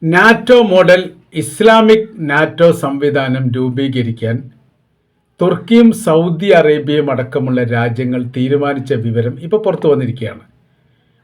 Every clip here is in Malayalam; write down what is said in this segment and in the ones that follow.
നാറ്റോ മോഡൽ ഇസ്ലാമിക് നാറ്റോ സംവിധാനം രൂപീകരിക്കാൻ തുർക്കിയും സൗദി അറേബ്യയും അടക്കമുള്ള രാജ്യങ്ങൾ തീരുമാനിച്ച വിവരം ഇപ്പോൾ പുറത്തു വന്നിരിക്കുകയാണ്.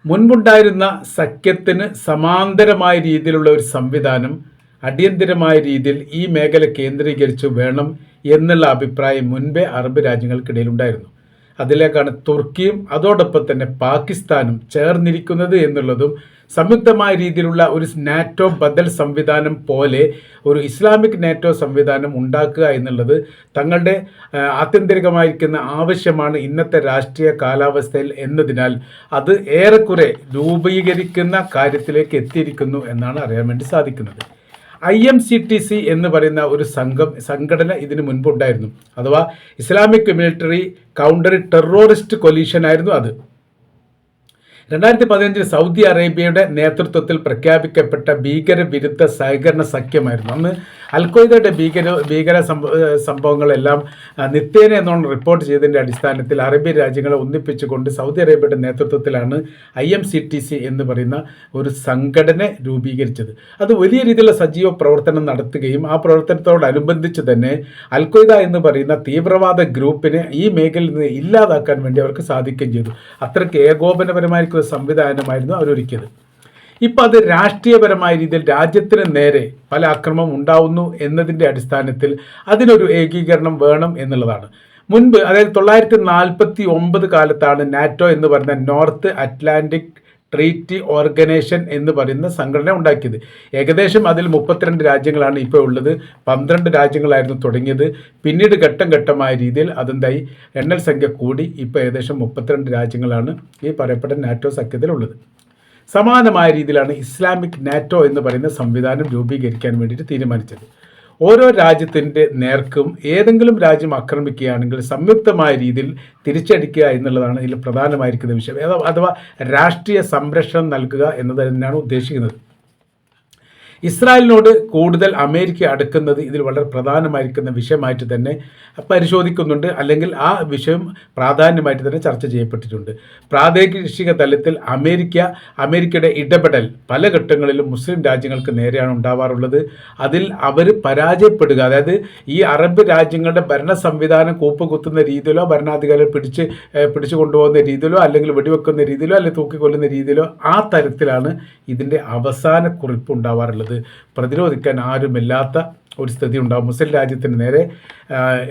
മുൻപുണ്ടായിരുന്ന സഖ്യത്തിന് സമാന്തരമായ രീതിയിലുള്ള ഒരു സംവിധാനം അടിയന്തിരമായ രീതിയിൽ ഈ മേഖല കേന്ദ്രീകരിച്ച് വേണം എന്നുള്ള അഭിപ്രായം മുൻപേ അറബ് രാജ്യങ്ങൾക്കിടയിൽ ഉണ്ടായിരുന്നു. അതിലേക്കാണ് തുർക്കിയും അതോടൊപ്പം തന്നെ പാകിസ്ഥാനും ചേർന്നിരിക്കുന്നത് എന്നുള്ളതും സംയുക്തമായ രീതിയിലുള്ള ഒരു നാറ്റോ ബദൽ സംവിധാനം പോലെ ഒരു ഇസ്ലാമിക് നാറ്റോ സംവിധാനം ഉണ്ടാക്കുക എന്നുള്ളത് തങ്ങളുടെ ആത്യന്തികമായിരിക്കുന്ന ആവശ്യമാണ് ഇന്നത്തെ രാഷ്ട്രീയ കാലാവസ്ഥയിൽ എന്നതിനാൽ അത് ഏറെക്കുറെ രൂപീകരിക്കുന്ന കാര്യത്തിലേക്ക് എത്തിയിരിക്കുന്നു എന്നാണ് അറിയാൻ വേണ്ടി സാധിക്കുന്നത്. IMCTC എന്ന് പറയുന്ന ഒരു സംഘടന ഇതിനു മുൻപുണ്ടായിരുന്നു. അഥവാ Islamic military counter terrorist collision ആയിരുന്നു അത്. 2015 സൗദി അറേബ്യയുടെ നേതൃത്വത്തിൽ പ്രഖ്യാപിക്കപ്പെട്ട ഭീകരവിരുദ്ധ സഹകരണ സഖ്യമായിരുന്നു. അന്ന് അൽഖ്വയ്ദയുടെ ഭീകര സംഭവങ്ങളെല്ലാം നിത്യേന എന്നോണം റിപ്പോർട്ട് ചെയ്തതിൻ്റെ അടിസ്ഥാനത്തിൽ അറേബ്യൻ രാജ്യങ്ങളെ ഒന്നിപ്പിച്ചുകൊണ്ട് സൗദി അറേബ്യയുടെ നേതൃത്വത്തിലാണ് IMCTC എന്ന് പറയുന്ന ഒരു സംഘടന രൂപീകരിച്ചത്. അത് വലിയ രീതിയിലുള്ള സജീവ പ്രവർത്തനം നടത്തുകയും ആ പ്രവർത്തനത്തോടനുബന്ധിച്ച് തന്നെ അൽഖ്വയ്ദ എന്ന് പറയുന്ന തീവ്രവാദ ഗ്രൂപ്പിനെ ഈ മേഖലയിൽ നിന്ന് ഇല്ലാതാക്കാൻ വേണ്ടി അവർക്ക് സാധിക്കുകയും ചെയ്തു. അത്രയ്ക്ക് ഏകോപനപരമായിരിക്കുന്ന സംവിധാനമായിരുന്നു അവരൊരുക്കിയത്. ഇപ്പം അത് രാഷ്ട്രീയപരമായ രീതിയിൽ രാജ്യത്തിന് നേരെ പല ആക്രമണം ഉണ്ടാവുന്നു എന്നതിൻ്റെ അടിസ്ഥാനത്തിൽ അതിനൊരു ഏകീകരണം വേണം എന്നുള്ളതാണ്. മുൻപ് അതായത് 1949 കാലത്താണ് നാറ്റോ എന്ന് പറയുന്ന നോർത്ത് അറ്റ്ലാന്റിക് ട്രീറ്റി ഓർഗനൈസേഷൻ എന്ന് പറയുന്ന സംഘടന ഉണ്ടാക്കിയത്. ഏകദേശം അതിൽ 32 രാജ്യങ്ങളാണ് ഇപ്പോൾ ഉള്ളത്. 12 രാജ്യങ്ങളായിരുന്നു തുടങ്ങിയത്. പിന്നീട് ഘട്ടം ഘട്ടമായ രീതിയിൽ അതെന്തായി എണ്ണൽ സംഖ്യ കൂടി ഇപ്പോൾ ഏകദേശം 32 രാജ്യങ്ങളാണ് ഈ പറയപ്പെട്ട നാറ്റോ സഖ്യത്തിലുള്ളത്. സമാനമായ രീതിയിലാണ് ഇസ്ലാമിക് നാറ്റോ എന്ന് പറയുന്ന സംവിധാനം രൂപീകരിക്കാൻ വേണ്ടിയിട്ട് തീരുമാനിച്ചത്. ഓരോ രാജ്യത്തിൻ്റെ നേർക്കും ഏതെങ്കിലും രാജ്യം ആക്രമിക്കുകയാണെങ്കിൽ സംയുക്തമായ രീതിയിൽ തിരിച്ചടിക്കുക എന്നുള്ളതാണ് ഇതിൽ പ്രധാനമായിരിക്കുന്ന വിഷയം. അഥവാ രാഷ്ട്രീയ സംരക്ഷണം നൽകുക എന്നത് തന്നെയാണ് ഉദ്ദേശിക്കുന്നത്. ഇസ്രായേലിനോട് കൂടുതൽ അമേരിക്ക അടുക്കുന്നത് ഇതിൽ വളരെ പ്രധാനമായിരിക്കുന്ന വിഷയമായിട്ട് തന്നെ പരിശോധിക്കുന്നുണ്ട്, അല്ലെങ്കിൽ ആ വിഷയം പ്രാധാന്യമായിട്ട് തന്നെ ചർച്ച ചെയ്യപ്പെട്ടിട്ടുണ്ട്. പ്രാദേശിക തലത്തിൽ അമേരിക്കയുടെ ഇടപെടൽ പല ഘട്ടങ്ങളിലും മുസ്ലിം രാജ്യങ്ങൾക്ക് നേരെയാണ് ഉണ്ടാവാറുള്ളത്. അതിൽ അവർ പരാജയപ്പെടുക, അതായത് ഈ അറബ് രാജ്യങ്ങളുടെ ഭരണ സംവിധാനം കൂപ്പുകുത്തുന്ന രീതിയിലോ ഭരണാധികാരികൾ പിടിച്ചു കൊണ്ടുപോകുന്ന രീതിയിലോ അല്ലെങ്കിൽ വെടിവെക്കുന്ന രീതിയിലോ അല്ലെങ്കിൽ തൂക്കിക്കൊല്ലുന്ന രീതിയിലോ ആ തരത്തിലാണ് ഇതിൻ്റെ അവസാന കുറിപ്പ് ഉണ്ടാവാറുള്ളത്. പ്രതിരോധിക്കാൻ ആരുമില്ലാത്ത ഒരു സ്ഥിതി ഉണ്ടാകും. മുസ്ലിം രാജ്യത്തിന് നേരെ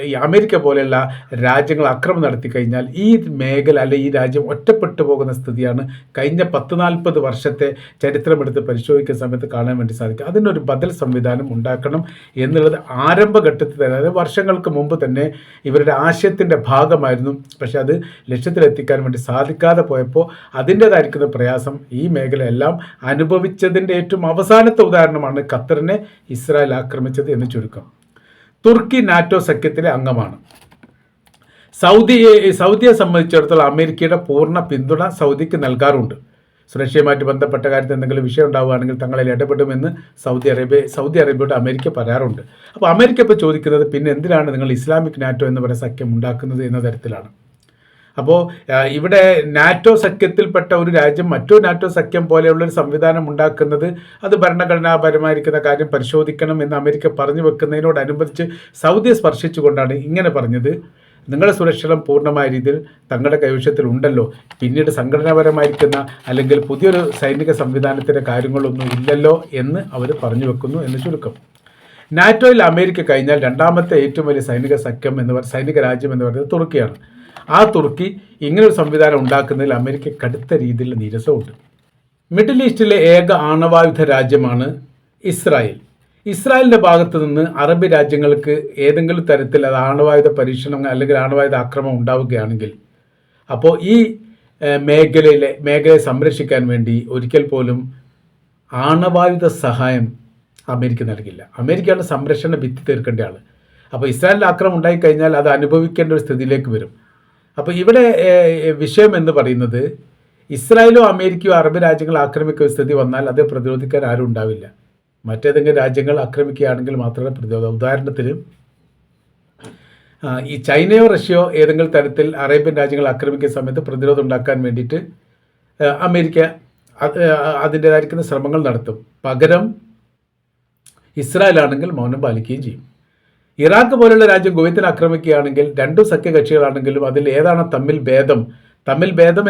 ഈ അമേരിക്ക പോലെയുള്ള രാജ്യങ്ങൾ ആക്രമണം നടത്തി കഴിഞ്ഞാൽ ഈ മേഖല അല്ലെങ്കിൽ ഈ രാജ്യം ഒറ്റപ്പെട്ടു പോകുന്ന സ്ഥിതിയാണ് കഴിഞ്ഞ 10-40 വർഷത്തെ ചരിത്രമെടുത്ത് പരിശോധിക്കുന്ന സമയത്ത് കാണാൻ വേണ്ടി സാധിക്കും. അതിനൊരു ബദൽ സംവിധാനം ഉണ്ടാക്കണം എന്നുള്ളത് ആരംഭഘട്ടത്തിൽ തന്നെ, അതായത് വർഷങ്ങൾക്ക് മുമ്പ് തന്നെ ഇവരുടെ ആശയത്തിൻ്റെ ഭാഗമായിരുന്നു. പക്ഷേ അത് ലക്ഷ്യത്തിലെത്തിക്കാൻ വേണ്ടി സാധിക്കാതെ പോയപ്പോൾ അതിൻ്റേതായിരിക്കുന്ന പ്രയാസം ഈ മേഖലയെല്ലാം അനുഭവിച്ചതിൻ്റെ ഏറ്റവും അവസാനത്തെ ഉദാഹരണമാണ് ഖത്തറിനെ ഇസ്രായേൽ ആക്രമിച്ചത് എന്ന് ചുരുക്കം. തുർക്കി നാറ്റോ സഖ്യത്തിലെ അംഗമാണ്. സൗദിയെ സംബന്ധിച്ചിടത്തോളം അമേരിക്കയുടെ പൂർണ്ണ പിന്തുണ സൗദിക്ക് നൽകാറുണ്ട്. സുരക്ഷയുമായിട്ട് ബന്ധപ്പെട്ട കാര്യത്തിൽ എന്തെങ്കിലും വിഷയം ഉണ്ടാവുകയാണെങ്കിൽ തങ്ങളിൽ ഇടപെടുമെന്ന് സൗദി അറേബ്യയോട് അമേരിക്ക പറയാറുണ്ട്. അപ്പോൾ അമേരിക്ക ഇപ്പോൾ ചോദിക്കുന്നത് പിന്നെ എന്തിനാണ് നിങ്ങൾ ഇസ്ലാമിക് നാറ്റോ എന്ന് പറയുന്ന സഖ്യം ഉണ്ടാക്കുന്നത് എന്ന തരത്തിലാണ്. അപ്പോൾ ഇവിടെ നാറ്റോ സഖ്യത്തിൽപ്പെട്ട ഒരു രാജ്യം മറ്റൊരു നാറ്റോ സഖ്യം പോലെയുള്ളൊരു സംവിധാനം ഉണ്ടാക്കുന്നത് അത് ഭരണഘടനാപരമായിരിക്കുന്ന കാര്യം പരിശോധിക്കണം എന്ന് അമേരിക്ക പറഞ്ഞു വെക്കുന്നതിനോടനുബന്ധിച്ച് സൗദിയെ സ്പർശിച്ചുകൊണ്ടാണ് ഇങ്ങനെ പറഞ്ഞത്. നിങ്ങളുടെ സുരക്ഷണം പൂർണ്ണമായ രീതിയിൽ തങ്ങളുടെ കൈവശത്തിൽ ഉണ്ടല്ലോ, പിന്നീട് സംഘടനാപരമായിരിക്കുന്ന അല്ലെങ്കിൽ പുതിയൊരു സൈനിക സംവിധാനത്തിൻ്റെ കാര്യങ്ങളൊന്നും ഇല്ലല്ലോ എന്ന് അവർ പറഞ്ഞു വെക്കുന്നു എന്ന് ചുരുക്കം. നാറ്റോയിൽ അമേരിക്ക കഴിഞ്ഞാൽ രണ്ടാമത്തെ ഏറ്റവും വലിയ സൈനിക രാജ്യം എന്ന് പറയുന്നത് തുർക്കിയാണ്. ആ തുർക്കി ഇങ്ങനൊരു സംവിധാനം ഉണ്ടാക്കുന്നതിൽ അമേരിക്ക കടുത്ത രീതിയിൽ നീരസമുണ്ട്. മിഡിൽ ഈസ്റ്റിലെ ഏക ആണവായുധ രാജ്യമാണ് ഇസ്രായേൽ. ഇസ്രായേലിൻ്റെ ഭാഗത്ത് നിന്ന് അറബ് രാജ്യങ്ങൾക്ക് ഏതെങ്കിലും തരത്തിൽ അത് ആണവായുധ പരീക്ഷണം അല്ലെങ്കിൽ ആണവായുധ ആക്രമണം ഉണ്ടാവുകയാണെങ്കിൽ അപ്പോൾ ഈ മേഖലയെ സംരക്ഷിക്കാൻ വേണ്ടി ഒരിക്കൽ പോലും ആണവായുധ സഹായം അമേരിക്ക നൽകില്ല. അമേരിക്കയാണ് സംരക്ഷണ ഭിത്തി തീർക്കേണ്ട ആൾ. അപ്പോൾ ഇസ്രായേലിൽ ആക്രമണം ഉണ്ടായിക്കഴിഞ്ഞാൽ അത് അനുഭവിക്കേണ്ട ഒരു സ്ഥിതിയിലേക്ക് വരും. അപ്പോൾ ഇവിടെ വിഷയം എന്ന് പറയുന്നത് ഇസ്രായേലോ അമേരിക്കയോ അറബ് രാജ്യങ്ങൾ ആക്രമിക്കുന്ന സ്ഥിതി വന്നാൽ അത് പ്രതിരോധിക്കാൻ ആരും ഉണ്ടാവില്ല. മറ്റേതെങ്കിലും രാജ്യങ്ങൾ ആക്രമിക്കുകയാണെങ്കിൽ മാത്രമേ പ്രതിരോധം. ഉദാഹരണത്തിന് ഈ ചൈനയോ റഷ്യയോ ഏതെങ്കിലും തരത്തിൽ അറേബ്യൻ രാജ്യങ്ങൾ ആക്രമിക്കുന്ന സമയത്ത് പ്രതിരോധം ഉണ്ടാക്കാൻ വേണ്ടിയിട്ട് അമേരിക്ക അതിൻ്റേതായിരിക്കുന്ന ശ്രമങ്ങൾ നടത്തും. പകരം ഇസ്രായേലാണെങ്കിൽ മൗനം പാലിക്കുകയും ചെയ്യും. ഇറാഖ് പോലുള്ള രാജ്യം കുവൈത്തിനെ ആക്രമിക്കുകയാണെങ്കിൽ രണ്ടും സഖ്യകക്ഷികളാണെങ്കിലും അതിൽ ഏതാണ് തമ്മിൽ ഭേദം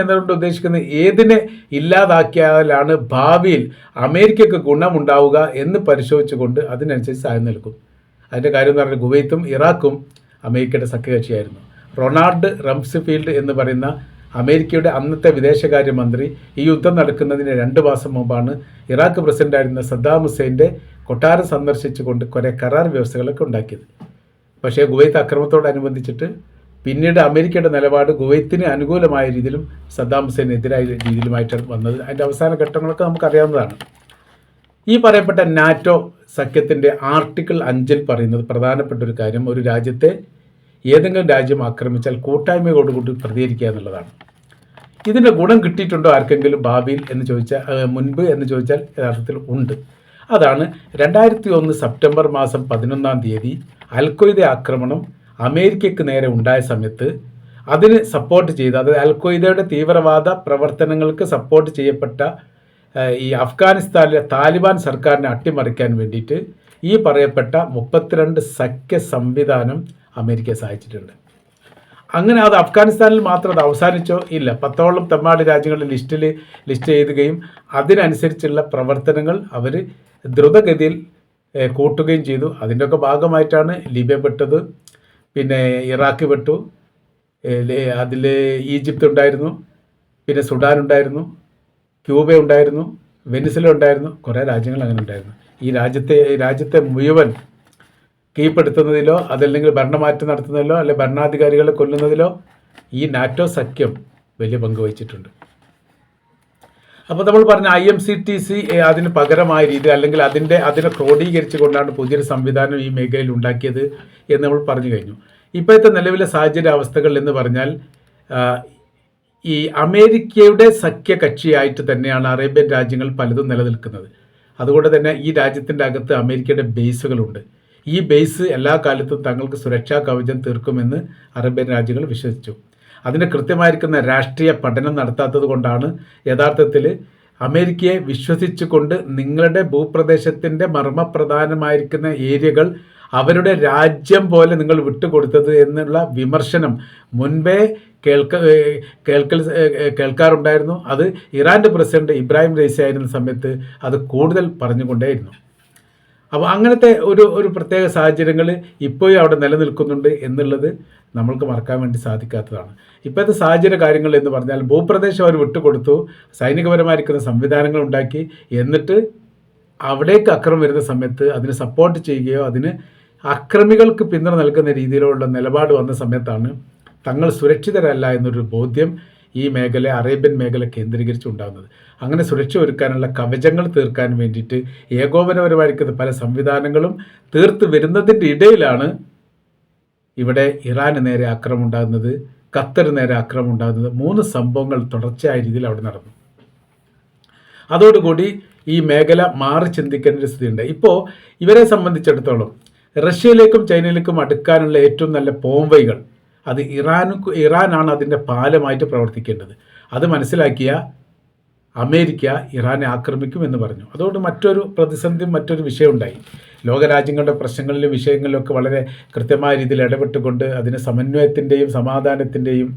എന്നതുകൊണ്ട് ഉദ്ദേശിക്കുന്നത് ഏതിനെ ഇല്ലാതാക്കിയാലാണ് ഭാവിയിൽ അമേരിക്കയ്ക്ക് ഗുണമുണ്ടാവുക എന്ന് പരിശോധിച്ചുകൊണ്ട് അതിനനുസരിച്ച് സഹായം നൽകും. അതിൻ്റെ കാര്യം എന്ന് പറഞ്ഞാൽ കുവൈത്തും ഇറാഖും അമേരിക്കയുടെ സഖ്യകക്ഷിയായിരുന്നു. റൊണാൾഡ് റംസ്ഫീൽഡ് എന്ന് പറയുന്ന അമേരിക്കയുടെ അന്നത്തെ വിദേശകാര്യമന്ത്രി ഈ യുദ്ധം നടക്കുന്നതിന് 2 മാസം മുമ്പാണ് ഇറാഖ് പ്രസിഡന്റായിരുന്ന സദ്ദാം ഹുസൈൻ്റെ കൊട്ടാരം സന്ദർശിച്ചുകൊണ്ട് കുറേ കരാർ വ്യവസ്ഥകളൊക്കെ ഉണ്ടാക്കിയത്. പക്ഷേ കുവൈത്ത് അക്രമത്തോടനുബന്ധിച്ചിട്ട് പിന്നീട് അമേരിക്കയുടെ നിലപാട് കുവൈത്തിന് അനുകൂലമായ രീതിയിലും സദ്ദാം ഹുസൈനെതിരായ രീതിയിലുമായിട്ടാണ് വന്നത്. അതിൻ്റെ അവസാന ഘട്ടങ്ങളൊക്കെ നമുക്കറിയാവുന്നതാണ്. ഈ പറയപ്പെട്ട നാറ്റോ സഖ്യത്തിൻ്റെ ആർട്ടിക്കിൾ 5 പറയുന്നത് പ്രധാനപ്പെട്ട ഒരു കാര്യം, ഒരു രാജ്യത്തെ ഏതെങ്കിലും രാജ്യം ആക്രമിച്ചാൽ കൂട്ടായ്മയോടുകൂടി പ്രതികരിക്കുക എന്നുള്ളതാണ്. ഇതിൻ്റെ ഗുണം കിട്ടിയിട്ടുണ്ടോ ആർക്കെങ്കിലും ഭാവിയിൽ എന്ന് ചോദിച്ചാൽ, മുൻപ് എന്ന് ചോദിച്ചാൽ യഥാർത്ഥത്തിൽ ഉണ്ട്. അതാണ് 2001 സെപ്റ്റംബർ മാസം 11 അൽഖ്വയ്ദ ആക്രമണം അമേരിക്കയ്ക്ക് നേരെ ഉണ്ടായ സമയത്ത് അതിന് സപ്പോർട്ട് ചെയ്ത്, അതായത് അൽഖ്വയ്ദയുടെ തീവ്രവാദ പ്രവർത്തനങ്ങൾക്ക് സപ്പോർട്ട് ചെയ്യപ്പെട്ട ഈ അഫ്ഗാനിസ്ഥാനിലെ താലിബാൻ സർക്കാരിനെ അട്ടിമറിക്കാൻ വേണ്ടിയിട്ട് ഈ പറയപ്പെട്ട 32 സഖ്യ സംവിധാനം അമേരിക്കയെ സഹായിച്ചിട്ടുണ്ട്. അങ്ങനെ അത് അഫ്ഗാനിസ്ഥാനിൽ മാത്രം അത് അവസാനിച്ചോ? ഇല്ല. 10ഓളം തെമ്മാടി രാജ്യങ്ങളുടെ ലിസ്റ്റ് ചെയ്യുകയും അതിനനുസരിച്ചുള്ള പ്രവർത്തനങ്ങൾ അവർ ദ്രുതഗതിയിൽ കൂട്ടുകയും ചെയ്തു. അതിൻ്റെയൊക്കെ ഭാഗമായിട്ടാണ് ലിബിയ പെട്ടത്, പിന്നെ ഇറാഖ് പെട്ടു, അതിൽ ഈജിപ്ത് ഉണ്ടായിരുന്നു, പിന്നെ സുഡാൻ ഉണ്ടായിരുന്നു, ക്യൂബ ഉണ്ടായിരുന്നു, വെനിസുല ഉണ്ടായിരുന്നു, കുറേ രാജ്യങ്ങൾ അങ്ങനെ ഉണ്ടായിരുന്നു. ഈ രാജ്യത്തെ മുഴുവൻ കീഴ്പ്പെടുത്തുന്നതിലോ അതല്ലെങ്കിൽ ഭരണമാറ്റം നടത്തുന്നതിലോ അല്ലെ ഭരണാധികാരികളെ കൊല്ലുന്നതിലോ ഈ നാറ്റോ സഖ്യം വലിയ പങ്ക് വഹിച്ചിട്ടുണ്ട്. അപ്പോൾ നമ്മൾ പറഞ്ഞ IMCTC അതിന് പകരമായ രീതി അല്ലെങ്കിൽ അതിനെ ക്രോഡീകരിച്ചു കൊണ്ടാണ് പുതിയൊരു സംവിധാനം ഈ മേഖലയിൽ ഉണ്ടാക്കിയത് എന്ന് നമ്മൾ പറഞ്ഞു കഴിഞ്ഞു. ഇപ്പോഴത്തെ നിലവിലെ സാഹചര്യ അവസ്ഥകൾ എന്ന് പറഞ്ഞാൽ ഈ അമേരിക്കയുടെ സഖ്യകക്ഷിയായിട്ട് തന്നെയാണ് അറേബ്യൻ രാജ്യങ്ങൾ പലതും നിലനിൽക്കുന്നത്. അതുകൊണ്ട് തന്നെ ഈ രാജ്യത്തിൻ്റെ അകത്ത് അമേരിക്കയുടെ ബേസുകളുണ്ട്. ഈ ബേസ് എല്ലാ കാലത്തും തങ്ങൾക്ക് സുരക്ഷാ കവചം തീർക്കുമെന്ന് അറേബ്യൻ രാജ്യങ്ങൾ വിശ്വസിച്ചു. അതിന് കൃത്യമായിരിക്കുന്ന രാഷ്ട്രീയ പഠനം നടത്താത്തത് കൊണ്ടാണ് യഥാർത്ഥത്തിൽ അമേരിക്കയെ വിശ്വസിച്ചുകൊണ്ട് നിങ്ങളുടെ ഭൂപ്രദേശത്തിൻ്റെ മർമ്മപ്രധാനമായിരിക്കുന്ന ഏരിയകൾ അവരുടെ രാജ്യം പോലെ നിങ്ങൾ വിട്ടുകൊടുത്തത് എന്നുള്ള വിമർശനം മുൻപേ കേൾക്കാറുണ്ടായിരുന്നു. അത് ഇറാൻ്റെ പ്രസിഡന്റ് ഇബ്രാഹിം റൈസി ആയിരുന്ന സമയത്ത് അത് കൂടുതൽ പറഞ്ഞുകൊണ്ടേയിരുന്നു. അപ്പോൾ അങ്ങനത്തെ ഒരു പ്രത്യേക സാഹചര്യങ്ങൾ ഇപ്പോഴും അവിടെ നിലനിൽക്കുന്നുണ്ട് എന്നുള്ളത് നമ്മൾക്ക് മറക്കാൻ വേണ്ടി സാധിക്കാത്തതാണ്. ഇപ്പോഴത്തെ സാഹചര്യ കാര്യങ്ങൾ എന്ന് പറഞ്ഞാൽ ഭൂപ്രദേശം അവർ വിട്ടുകൊടുത്തു, സൈനികപരമായിരിക്കുന്ന സംവിധാനങ്ങൾ ഉണ്ടാക്കി, എന്നിട്ട് അവിടേക്ക് അക്രമം വരുന്ന സമയത്ത് അതിന് സപ്പോർട്ട് ചെയ്യുകയോ അതിന് അക്രമികൾക്ക് പിന്തുണ നൽകുന്ന രീതിയിലുള്ള നിലപാട് വന്ന സമയത്താണ് തങ്ങൾ സുരക്ഷിതരല്ല എന്നൊരു ബോധ്യം ഈ അറേബ്യൻ മേഖല കേന്ദ്രീകരിച്ചുണ്ടാകുന്നത്. അങ്ങനെ സുരക്ഷ ഒരുക്കാനുള്ള കവചങ്ങൾ തീർക്കാൻ വേണ്ടിയിട്ട് ഏകോപനപരമായിരിക്കുന്ന പല സംവിധാനങ്ങളും തീർത്ത് വരുന്നതിൻ്റെ ഇടയിലാണ് ഇവിടെ ഇറാന് നേരെ ആക്രമണം ഉണ്ടാകുന്നത്, ഖത്തറിന് നേരെ ആക്രമണം ഉണ്ടാകുന്നത്. 3 സംഭവങ്ങൾ തുടർച്ചയായ രീതിയിൽ അവിടെ നടന്നു. അതോടുകൂടി ഈ മേഖല മാറി ചിന്തിക്കേണ്ട ഒരു സ്ഥിതിയുണ്ട്. ഇപ്പോൾ ഇവരെ സംബന്ധിച്ചിടത്തോളം റഷ്യയിലേക്കും ചൈനയിലേക്കും അടുക്കാനുള്ള ഏറ്റവും നല്ല പോംവൈകൾ അത് ഇറാനാണ് അതിൻ്റെ പാലമായിട്ട് പ്രവർത്തിക്കേണ്ടത്. അത് മനസ്സിലാക്കിയ അമേരിക്ക ഇറാനെ ആക്രമിക്കുമെന്ന് പറഞ്ഞു. അതുകൊണ്ട് മറ്റൊരു പ്രതിസന്ധിയും മറ്റൊരു വിഷയമുണ്ടായി. ലോകരാജ്യങ്ങളുടെ പ്രശ്നങ്ങളിലും വിഷയങ്ങളിലൊക്കെ വളരെ കൃത്യമായ രീതിയിൽ ഇടപെട്ടുകൊണ്ട് അതിന് സമന്വയത്തിൻ്റെയും സമാധാനത്തിൻ്റെയും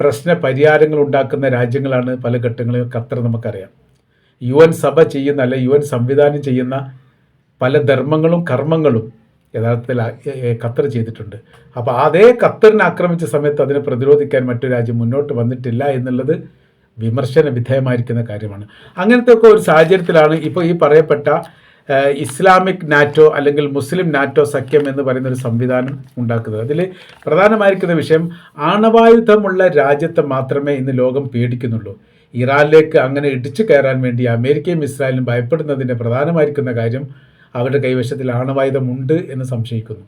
പ്രശ്ന പരിഹാരങ്ങൾ ഉണ്ടാക്കുന്ന രാജ്യങ്ങളാണ് പല ഘട്ടങ്ങളിലും ഖത്തർ. നമുക്കറിയാം UN സഭ ചെയ്യുന്ന അല്ലെ UN സംവിധാനം ചെയ്യുന്ന പല ധർമ്മങ്ങളും കർമ്മങ്ങളും യഥാർത്ഥത്തിൽ ഖത്തർ ചെയ്തിട്ടുണ്ട്. അപ്പോൾ അതേ ഖത്തറിനെ ആക്രമിച്ച സമയത്ത് അതിനെ പ്രതിരോധിക്കാൻ മറ്റു രാജ്യം മുന്നോട്ട് വന്നിട്ടില്ല എന്നുള്ളത് വിമർശന വിധേയമായിരിക്കുന്ന കാര്യമാണ്. അങ്ങനത്തെ ഒക്കെ ഒരു സാഹചര്യത്തിലാണ് ഇപ്പോൾ ഈ പറയപ്പെട്ട ഇസ്ലാമിക് നാറ്റോ അല്ലെങ്കിൽ മുസ്ലിം നാറ്റോ സഖ്യം എന്ന് പറയുന്ന ഒരു സംവിധാനം ഉണ്ടാക്കുന്നത്. അതിൽ പ്രധാനമായിരിക്കുന്ന വിഷയം ആണവായുധമുള്ള രാജ്യത്തെ മാത്രമേ ഇന്ന് ലോകം പേടിക്കുന്നുള്ളൂ. ഇറാനിലേക്ക് അങ്ങനെ ഇടിച്ചു കയറാൻ വേണ്ടി അമേരിക്കയും ഇസ്രായേലും ഭയപ്പെടുന്നതിൻ്റെ പ്രധാനമായിരിക്കുന്ന കാര്യം അവരുടെ കൈവശത്തിൽ ആണവായുധമുണ്ട് എന്ന് സംശയിക്കുന്നു,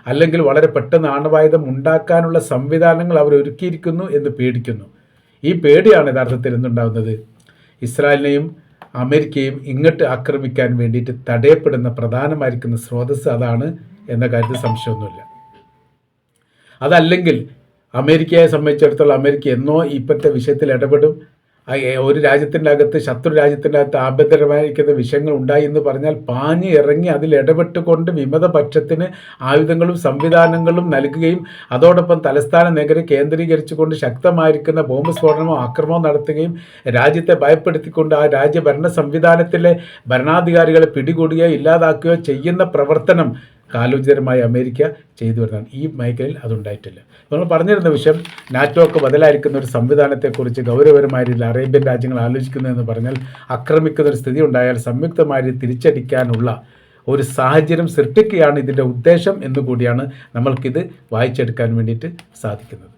അല്ലെങ്കിൽ വളരെ പെട്ടെന്ന് ആണവായുധം ഉണ്ടാക്കാനുള്ള സംവിധാനങ്ങൾ അവർ ഒരുക്കിയിരിക്കുന്നു എന്ന് പേടിക്കുന്നു. ഈ പേടിയാണ് യഥാർത്ഥത്തിൽ എന്തുണ്ടാകുന്നത്, ഇസ്രായേലിനെയും അമേരിക്കയും ഇങ്ങോട്ട് ആക്രമിക്കാൻ വേണ്ടിയിട്ട് തടയപ്പെടുന്ന പ്രധാനമായിരിക്കുന്ന സ്രോതസ്സ് അതാണ് എന്ന കാര്യത്തിൽ സംശയമൊന്നുമില്ല. അതല്ലെങ്കിൽ അമേരിക്കയെ സംബന്ധിച്ചിടത്തോളം അമേരിക്ക എന്നോ ഇപ്പോഴത്തെ വിഷയത്തിൽ ഇടപെടും, ഒരു രാജ്യത്തിൻ്റെ അകത്ത്, ശത്രു രാജ്യത്തിൻ്റെ അകത്ത് ആഭ്യന്തരമായിരിക്കുന്ന വിഷയങ്ങൾ ഉണ്ടായി എന്ന് പറഞ്ഞാൽ പാഞ്ഞ് ഇറങ്ങി അതിൽ ഇടപെട്ടുകൊണ്ട് വിമതപക്ഷത്തിന് ആയുധങ്ങളും സംവിധാനങ്ങളും നൽകുകയും അതോടൊപ്പം തലസ്ഥാന നഗരം കേന്ദ്രീകരിച്ചുകൊണ്ട് ശക്തമായിരിക്കുന്ന ബോംബ് സ്ഫോടനമോ ആക്രമണമോ നടത്തുകയും രാജ്യത്തെ ഭയപ്പെടുത്തിക്കൊണ്ട് ആ രാജ്യഭരണ സംവിധാനത്തിലെ ഭരണാധികാരികളെ പിടികൂടുകയോ ഇല്ലാതാക്കുകയോ ചെയ്യുന്ന പ്രവർത്തനം കാലോചിതമായി അമേരിക്ക ചെയ്തു വരുന്നതാണ്. ഈ മേഖലയിൽ അതുണ്ടായിട്ടില്ല. നമ്മൾ പറഞ്ഞിരുന്ന വിഷയം, നാറ്റോക്ക് ബദലായിരിക്കുന്ന ഒരു സംവിധാനത്തെക്കുറിച്ച് ഗൗരവപരമായ രീതിയിൽ അറേബ്യൻ രാജ്യങ്ങൾ ആലോചിക്കുന്നതെന്ന് പറഞ്ഞാൽ ആക്രമിക്കുന്ന ഒരു സ്ഥിതി ഉണ്ടായാൽ സംയുക്തമായി തിരിച്ചടിക്കാനുള്ള ഒരു സാഹചര്യം സൃഷ്ടിക്കുകയാണ് ഇതിൻ്റെ ഉദ്ദേശം എന്നുകൂടിയാണ് നമ്മൾക്കിത് വായിച്ചെടുക്കാൻ വേണ്ടിയിട്ട് സാധിക്കുന്നത്.